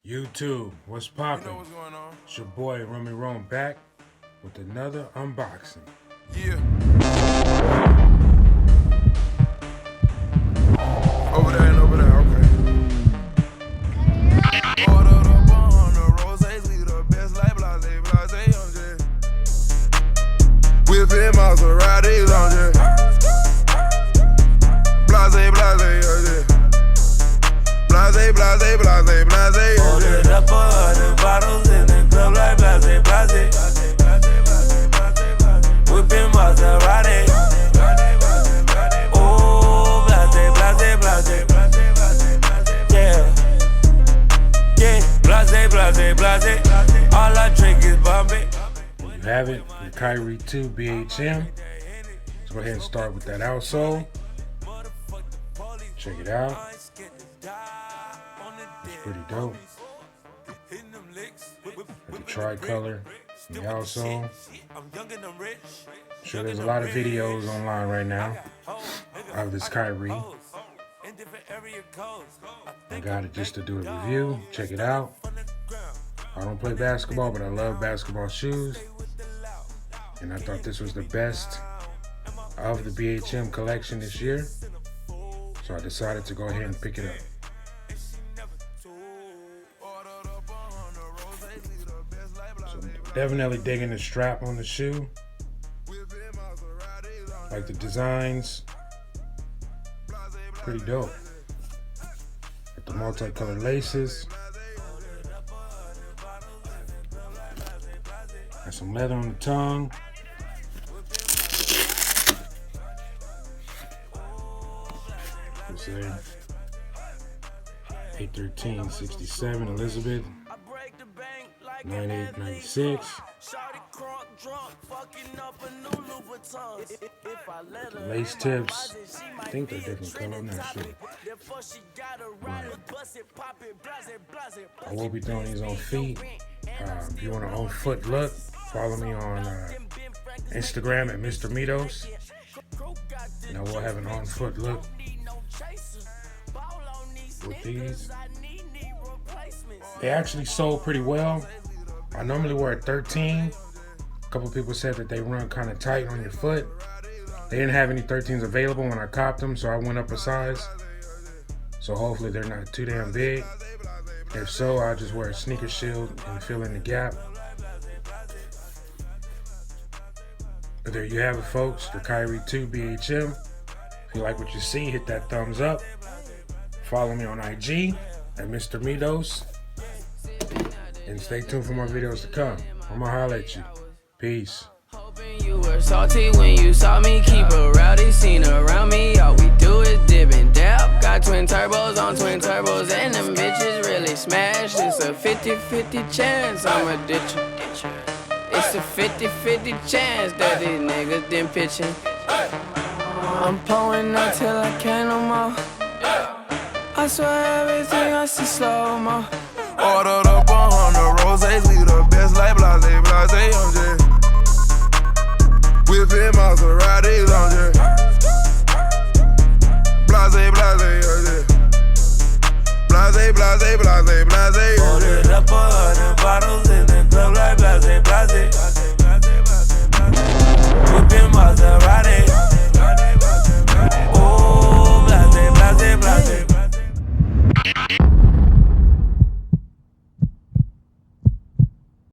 YouTube, what's poppin'? You know what's going on? It's your boy Rummy Rome back with another unboxing. Yeah. Over there and over there, okay. Ordered up on the roses, we the best like blase, blase, on J. Whipping Maseratis on J. Blase, blase, on J. Blase, blase, blase, blase, on J. Ordered up 100 bottles in the club like blase, blase. Whipping Maserati. Oh, blase, blase, blase. Yeah. Yeah, blase, blase, blase. All I drink is Bombay. There you have it, the Kyrie 2 BHM. Let's go ahead and start with that outsole. Check it out. It's pretty dope. With the tricolor and the outsole. I'm sure there's a lot of videos online right now of this Kyrie. I got it just to do a review. Check it out. I don't play basketball, but I love basketball shoes. And I thought this was the best of the BHM collection this year. So I decided to go ahead and pick it up. So definitely digging the strap on the shoe. Like the designs. Pretty dope. With the multicolored laces. Got some leather on the tongue. Let's say 8/13/67 Elizabeth 9896. The lace tips, I think they're different color, I'm not sure. I will be throwing these on feet. If you want an on foot look, follow me on Instagram at Mr. Mitos. And I will have an on foot look with these. They actually sold pretty well. I normally wear a 13. A couple people said that they run kind of tight on your foot. They didn't have any 13s available when I copped them, so I went up a size. So hopefully they're not too damn big. If so, I'll just wear a sneaker shield and fill in the gap. But there you have it, folks, the Kyrie 2 BHM. If you like what you see, hit that thumbs up. Follow me on IG at Mr. Mitos. And stay tuned for more videos to come. I'm gonna holler at you. Peace. You were salty when you saw me, keep a rowdy scene around me. All we do is dip and dab. Got twin turbos on twin turbos, and them bitches really smash. It's a 50-50 chance I'ma ditch her. It's a 50-50 chance that these niggas didn't pitch it. I'm pulling up till I can't no more. I swear everything I see slow-mo. Ordered up on the roses, we the best like blase, blase, on J. Whipping Maseratis on J. Blase, blase, on J. Blase, blase, blase, blase.